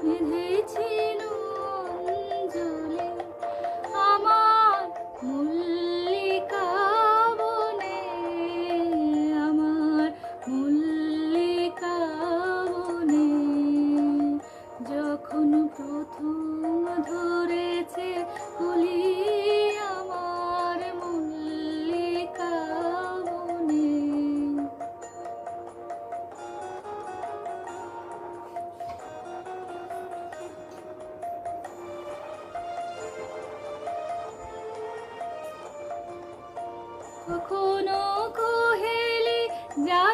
বেঁধেছিল অঞ্জলি আমার মল্লিকা বনে, আমার মল্লিকা বনে। যখন প্রথম ধরেছে কলি আমার মল্লিকা বনে। কখনো কোহেলি যা